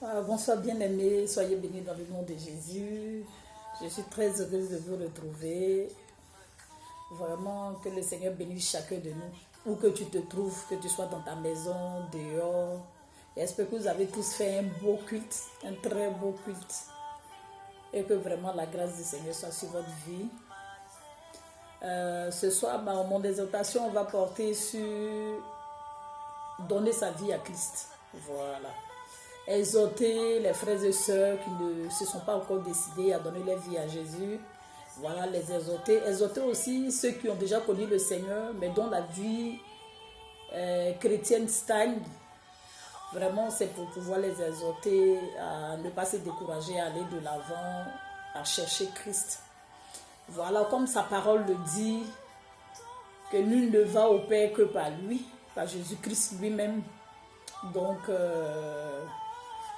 Bonsoir bien-aimés, soyez bénis dans le nom de Jésus. Je suis très heureuse de vous retrouver. Vraiment, que le Seigneur bénisse chacun de nous. Où que tu te trouves, que tu sois dans ta maison, dehors. J'espère que vous avez tous fait un beau culte, un très beau culte. Et que vraiment la grâce du Seigneur soit sur votre vie. Ce soir, mon exhortation, on va porter sur donner sa vie à Christ. Voilà. Exhorter les frères et sœurs qui ne se sont pas encore décidés à donner leur vie à Jésus. Voilà, les exhorter. Exhorter aussi ceux qui ont déjà connu le Seigneur, mais dont la vie chrétienne stagne. Vraiment, c'est pour pouvoir les exhorter à ne pas se décourager, à aller de l'avant, à chercher Christ. Voilà, comme sa parole le dit, que nul ne va au Père que par lui, par Jésus-Christ lui-même. Donc,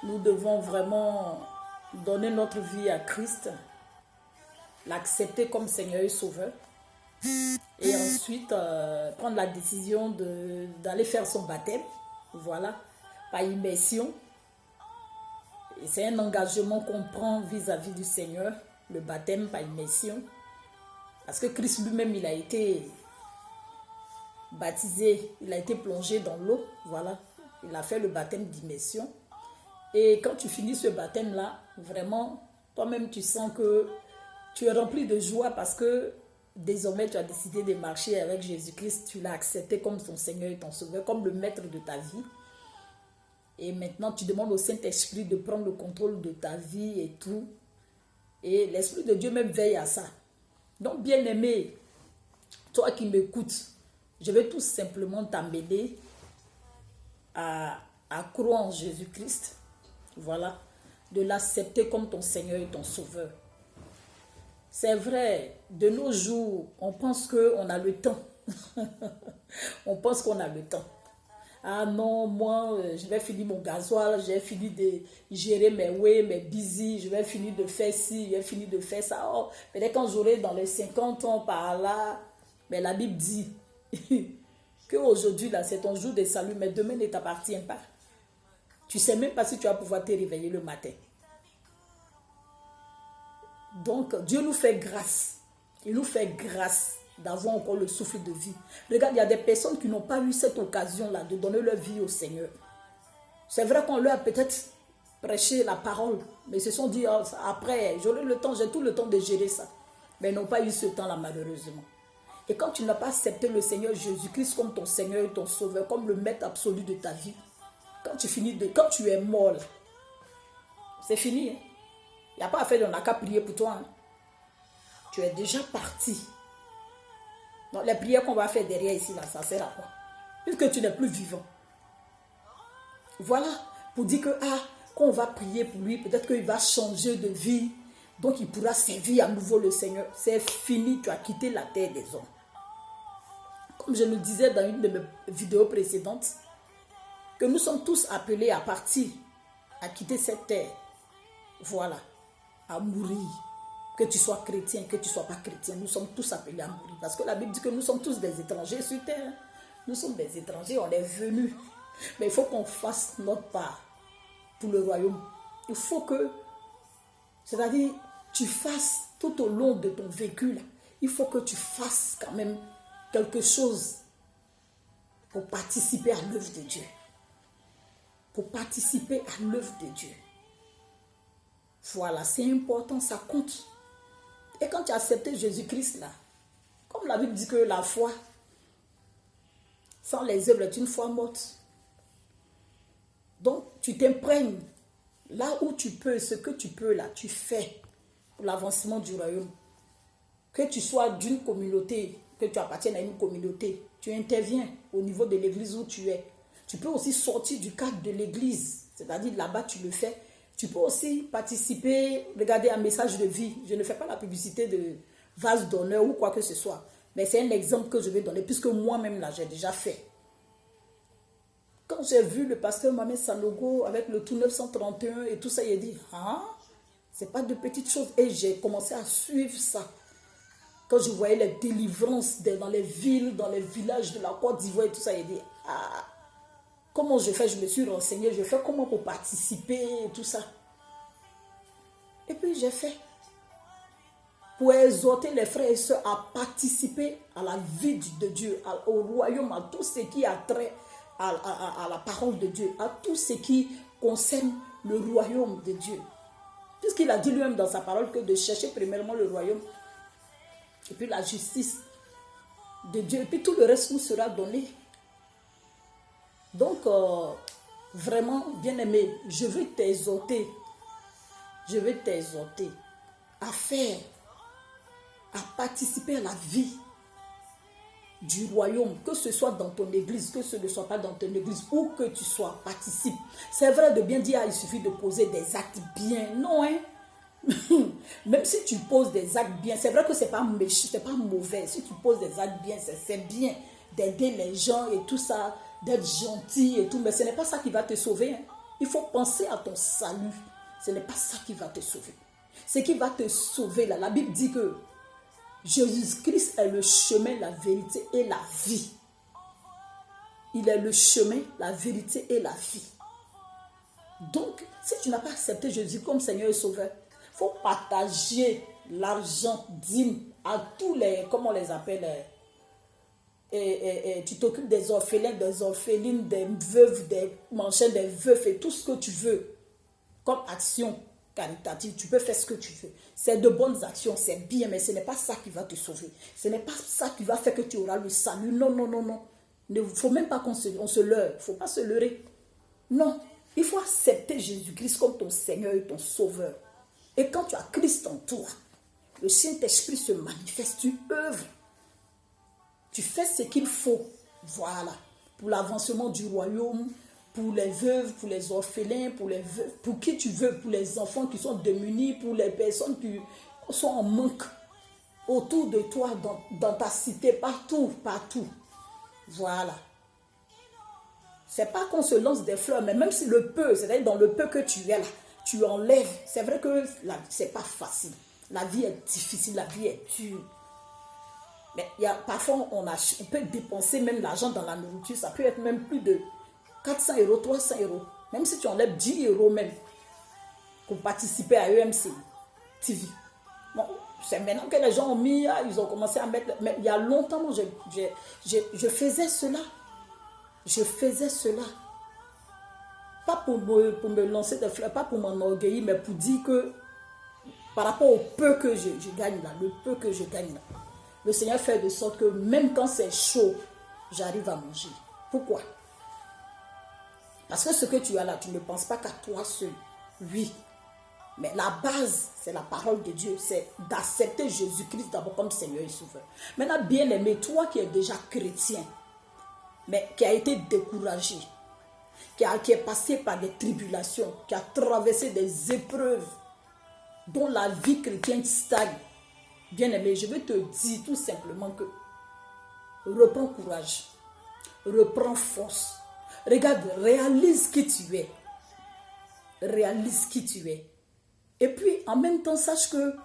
nous devons vraiment donner notre vie à Christ, l'accepter comme Seigneur et Sauveur, et ensuite prendre la décision d'aller faire son baptême, voilà, par immersion. Et c'est un engagement qu'on prend vis-à-vis du Seigneur, le baptême par immersion, parce que Christ lui-même, il a été baptisé, il a été plongé dans l'eau, voilà, il a fait le baptême d'immersion. Et quand tu finis ce baptême-là, vraiment, toi-même, tu sens que tu es rempli de joie parce que désormais, tu as décidé de marcher avec Jésus-Christ. Tu l'as accepté comme ton Seigneur et ton Sauveur, comme le maître de ta vie. Et maintenant, tu demandes au Saint-Esprit de prendre le contrôle de ta vie et tout. Et l'Esprit de Dieu même veille à ça. Donc, bien-aimé, toi qui m'écoutes, je vais tout simplement t'amener à croire en Jésus-Christ. Voilà, de l'accepter comme ton Seigneur et ton Sauveur. C'est vrai, de nos jours, on pense qu'on a le temps. On pense qu'on a le temps. Ah non, moi, je vais finir mon gasoil, j'ai fini de gérer mes busy, je vais finir de faire ci, je vais finir de faire ça. Oh, peut-être quand j'aurai dans les 50 ans par là, mais la Bible dit qu'aujourd'hui, là, c'est ton jour de salut, mais demain ne t'appartient pas. Tu ne sais même pas si tu vas pouvoir te réveiller le matin. Donc, Dieu nous fait grâce. Il nous fait grâce d'avoir encore le souffle de vie. Regarde, il y a des personnes qui n'ont pas eu cette occasion-là de donner leur vie au Seigneur. C'est vrai qu'on leur a peut-être prêché la parole, mais ils se sont dit, oh, après, j'aurai le temps, j'ai tout le temps de gérer ça. Mais ils n'ont pas eu ce temps-là, malheureusement. Et quand tu n'as pas accepté le Seigneur Jésus-Christ comme ton Seigneur et ton Sauveur, comme le maître absolu de ta vie, quand tu es mort, c'est fini. Hein? Il n'y a pas à faire, on n'a qu'à prier pour toi. Hein? Tu es déjà parti. Donc les prières qu'on va faire derrière ici, là, ça sert à quoi? Puisque tu n'es plus vivant. Voilà, pour dire que qu'on va prier pour lui, peut-être qu'il va changer de vie. Donc il pourra servir à nouveau le Seigneur. C'est fini, tu as quitté la terre des hommes. Comme je le disais dans une de mes vidéos précédentes, que nous sommes tous appelés à partir, à quitter cette terre. Voilà, à mourir. Que tu sois chrétien, que tu ne sois pas chrétien, nous sommes tous appelés à mourir. Parce que la Bible dit que nous sommes tous des étrangers sur terre. Nous sommes des étrangers, on est venus. Mais il faut qu'on fasse notre part pour le royaume. Il faut que, c'est-à-dire, tu fasses tout au long de ton vécu, là, il faut que tu fasses quand même quelque chose pour participer à l'œuvre de Dieu. Pour participer à l'œuvre de Dieu. Voilà, c'est important, ça compte. Et quand tu as accepté Jésus-Christ, là, comme la Bible dit que la foi, sans les œuvres, est une foi morte. Donc, tu t'imprègnes. Là où tu peux, ce que tu peux, là, tu fais pour l'avancement du royaume. Que tu sois d'une communauté, que tu appartiennes à une communauté, tu interviens au niveau de l'église où tu es. Tu peux aussi sortir du cadre de l'église, c'est-à-dire là-bas tu le fais. Tu peux aussi participer, regarder un message de vie. Je ne fais pas la publicité de vase d'honneur ou quoi que ce soit. Mais c'est un exemple que je vais donner, puisque moi-même là, j'ai déjà fait. Quand j'ai vu le pasteur Mohamed Sanogo avec le tout 931 et tout ça, il a dit, c'est pas de petites choses. Et j'ai commencé à suivre ça. Quand je voyais les délivrances dans les villes, dans les villages de la Côte d'Ivoire et tout ça, il a dit, Comment je fais? Je me suis renseignée, je fais comment pour participer et tout ça. Et puis j'ai fait. Pour exhorter les frères et sœurs à participer à la vie de Dieu, au royaume, à tout ce qui a trait à la parole de Dieu, à tout ce qui concerne le royaume de Dieu. Puisqu'il a dit lui-même dans sa parole que de chercher premièrement le royaume et puis la justice de Dieu, et puis tout le reste nous sera donné. Donc, vraiment, bien-aimé, je veux t'exhorter à faire, à participer à la vie du royaume, que ce soit dans ton église, que ce ne soit pas dans ton église, où que tu sois, participe. C'est vrai de bien dire, il suffit de poser des actes bien. Non, hein? Même si tu poses des actes bien, c'est vrai que c'est pas méchant, c'est pas mauvais. Si tu poses des actes bien, c'est bien d'aider les gens et tout ça, d'être gentil et tout, mais ce n'est pas ça qui va te sauver. Hein? Il faut penser à ton salut. Ce n'est pas ça qui va te sauver. Ce qui va te sauver, là, la Bible dit que Jésus-Christ est le chemin, la vérité et la vie. Il est le chemin, la vérité et la vie. Donc, si tu n'as pas accepté Jésus comme Seigneur et Sauveur, il faut partager l'argent dîme à tous les, comment on les appelle, tu t'occupes des orphelins, des orphelines, des veuves, des manchets, des veufs et tout ce que tu veux comme action caritative, tu peux faire ce que tu veux. C'est de bonnes actions, c'est bien, mais ce n'est pas ça qui va te sauver. Ce n'est pas ça qui va faire que tu auras le salut. Non, non, non, non. Il ne faut même pas qu'on se leurre. Il ne faut pas se leurrer. Non. Il faut accepter Jésus-Christ comme ton Seigneur et ton Sauveur. Et quand tu as Christ en toi, le Saint-Esprit se manifeste, tu œuvres. Tu fais ce qu'il faut. Voilà. Pour l'avancement du royaume, pour les veuves, pour les orphelins, pour qui tu veux, pour les enfants qui sont démunis, pour les personnes qui sont en manque autour de toi, dans ta cité, partout, partout. Voilà. C'est pas qu'on se lance des fleurs, mais même si le peu, c'est-à-dire dans le peu que tu es là, tu enlèves. C'est vrai que c'est pas facile. La vie est difficile, la vie est dure. Mais parfois, on peut dépenser même l'argent dans la nourriture. Ça peut être même plus de 400 euros, 300 euros. Même si tu enlèves 10 euros même pour participer à EMC TV. Bon, c'est maintenant que les gens ont mis, ils ont commencé à mettre. Mais il y a longtemps, je faisais cela. Je faisais cela. Pas pour me lancer des fleurs, pas pour m'enorgueillir, mais pour dire que par rapport au peu que je gagne là, le peu que je gagne là, le Seigneur fait de sorte que même quand c'est chaud, j'arrive à manger. Pourquoi? Parce que ce que tu as là, tu ne penses pas qu'à toi seul. Oui. Mais la base, c'est la parole de Dieu. C'est d'accepter Jésus-Christ d'abord comme Seigneur et Sauveur. Maintenant, bien aimé, toi qui es déjà chrétien, mais qui a été découragé, qui est passé par des tribulations, qui a traversé des épreuves, dont la vie chrétienne stagne, bien aimé, je veux te dire tout simplement que reprends courage, reprends force. Regarde, réalise qui tu es. Réalise qui tu es. Et puis, en même temps, sache que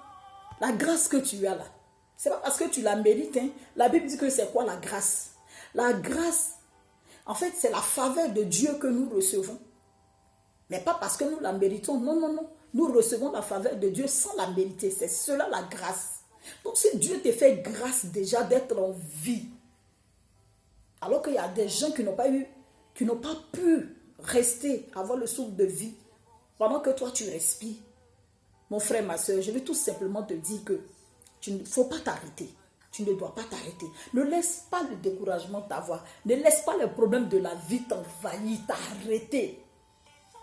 la grâce que tu as là, c'est pas parce que tu la mérites. Hein. La Bible dit que c'est quoi la grâce? La grâce, en fait, c'est la faveur de Dieu que nous recevons. Mais pas parce que nous la méritons. Non, non, non. Nous recevons la faveur de Dieu sans la mériter. C'est cela la grâce. Donc, si Dieu te fait grâce déjà d'être en vie, alors qu'il y a des gens qui n'ont pas pu rester, avoir le souffle de vie, pendant que toi tu respires, mon frère, ma soeur, je vais tout simplement te dire que tu ne faut pas t'arrêter. Tu ne dois pas t'arrêter. Ne laisse pas le découragement t'avoir. Ne laisse pas les problèmes de la vie t'envahir, t'arrêter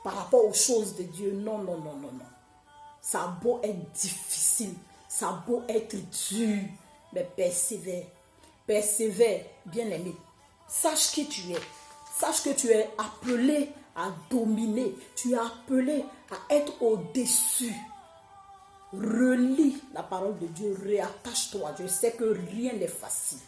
par rapport aux choses de Dieu. Non, non, non, non, non. Ça a beau être difficile, ça a beau être dur, mais persévère. Persévère, bien-aimé. Sache qui tu es. Sache que tu es appelé à dominer. Tu es appelé à être au-dessus. Relis la parole de Dieu. Réattache-toi. Je sais que rien n'est facile.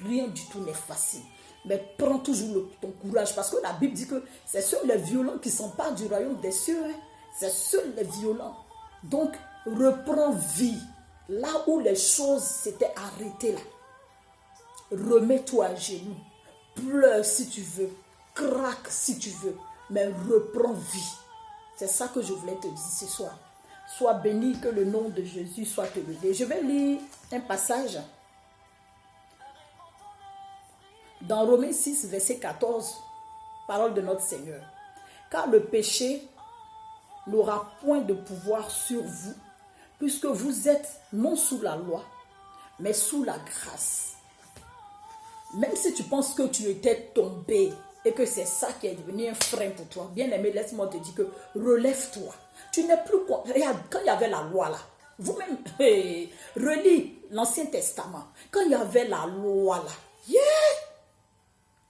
Rien du tout n'est facile. Mais prends toujours ton courage. Parce que la Bible dit que c'est seuls les violents qui s'emparent du royaume des cieux. Hein. C'est seuls les violents. Donc, reprends vie. Là où les choses s'étaient arrêtées là. Remets-toi à genoux. Pleure si tu veux. craque si tu veux, mais reprends vie. C'est ça que je voulais te dire ce soir. Sois béni, que le nom de Jésus soit élevé. Je vais lire un passage dans Romains 6, verset 14, parole de notre Seigneur. Car le péché n'aura point de pouvoir sur vous, puisque vous êtes non sous la loi, mais sous la grâce. Même si tu penses que tu étais tombé et que c'est ça qui est devenu un frein pour toi, bien aimé, laisse-moi te dire que relève-toi. Tu n'es plus... Regarde, quand il y avait la loi là, vous-même, relis l'Ancien Testament. Quand il y avait la loi là, yeah,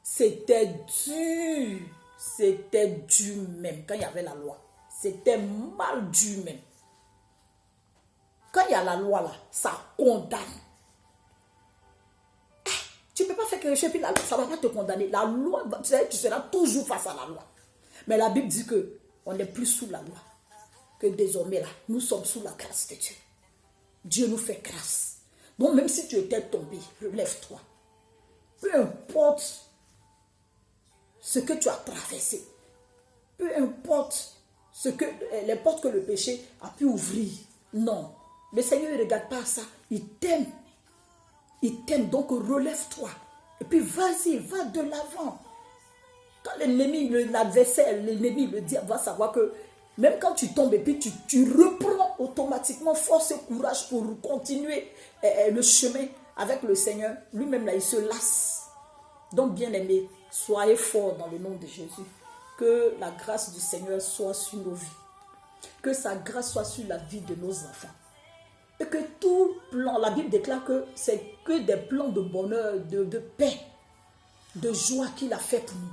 c'était dur. C'était dur même quand il y avait la loi. C'était mal dur même. Quand il y a la loi là, ça condamne. Tu ne peux pas faire quelque chose et puis la loi, ça ne va pas te condamner. La loi, tu seras toujours face à la loi. Mais la Bible dit qu'on n'est plus sous la loi. Que désormais là, nous sommes sous la grâce de Dieu. Dieu nous fait grâce. Donc même si tu étais tombé, relève-toi. Peu importe ce que tu as traversé. Peu importe les portes que le péché a pu ouvrir. Non. Le Seigneur ne regarde pas ça. Il t'aime. Il t'aime, donc relève-toi. Et puis vas-y, va de l'avant. Quand l'ennemi, l'adversaire, l'ennemi, le diable va savoir que même quand tu tombes et puis tu reprends automatiquement force et courage pour continuer le chemin avec le Seigneur, lui-même là, il se lasse. Donc bien aimé, soyez forts dans le nom de Jésus. Que la grâce du Seigneur soit sur nos vies. Que sa grâce soit sur la vie de nos enfants. Et que tout plan, la Bible déclare que c'est que des plans de bonheur, de paix, de joie qu'il a fait pour nous.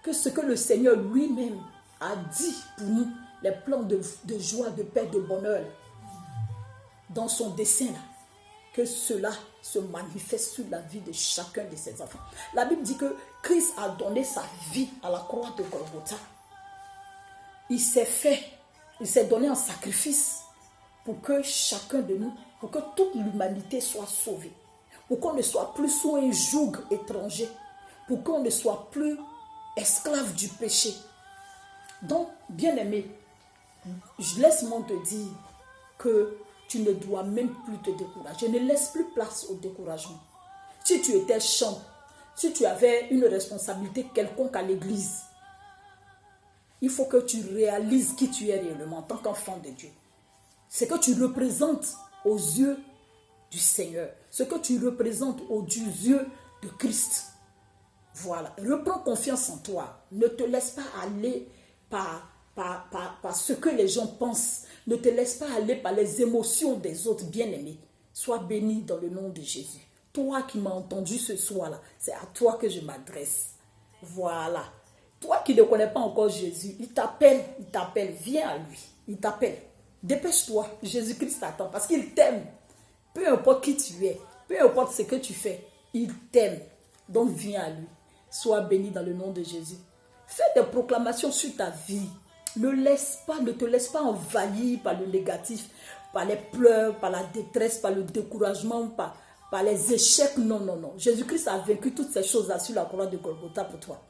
Que ce que le Seigneur lui-même a dit pour nous, les plans de joie, de paix, de bonheur, dans son dessein, là, que cela se manifeste sur la vie de chacun de ses enfants. La Bible dit que Christ a donné sa vie à la croix de Golgotha. Il s'est donné en sacrifice pour que chacun de nous, pour que toute l'humanité soit sauvée, pour qu'on ne soit plus sous un joug étranger, pour qu'on ne soit plus esclave du péché. Donc, bien-aimé, laisse-moi te dire que tu ne dois même plus te décourager. Ne laisse plus place au découragement. Si tu étais chant, si tu avais une responsabilité quelconque à l'église, il faut que tu réalises qui tu es réellement en tant qu'enfant de Dieu. Ce que tu représentes aux yeux du Seigneur. Ce que tu représentes aux yeux de Christ. Voilà. Reprends confiance en toi. Ne te laisse pas aller par ce que les gens pensent. Ne te laisse pas aller par les émotions des autres bien-aimés. Sois béni dans le nom de Jésus. Toi qui m'as entendu ce soir-là, c'est à toi que je m'adresse. Voilà. Toi qui ne connais pas encore Jésus, il t'appelle, viens à lui. Il t'appelle. Dépêche-toi, Jésus-Christ t'attend parce qu'il t'aime. Peu importe qui tu es, peu importe ce que tu fais, il t'aime. Donc viens à lui. Sois béni dans le nom de Jésus. Fais des proclamations sur ta vie. Ne te laisse pas envahir par le négatif, par les pleurs, par la détresse, par le découragement, par les échecs. Non, non, non. Jésus-Christ a vaincu toutes ces choses-là sur la croix de Golgotha pour toi.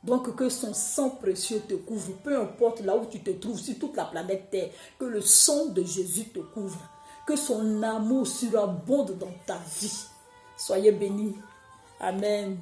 Donc que son sang précieux te couvre, peu importe là où tu te trouves sur toute la planète Terre, que le sang de Jésus te couvre, que son amour surabonde dans ta vie. Soyez bénis. Amen.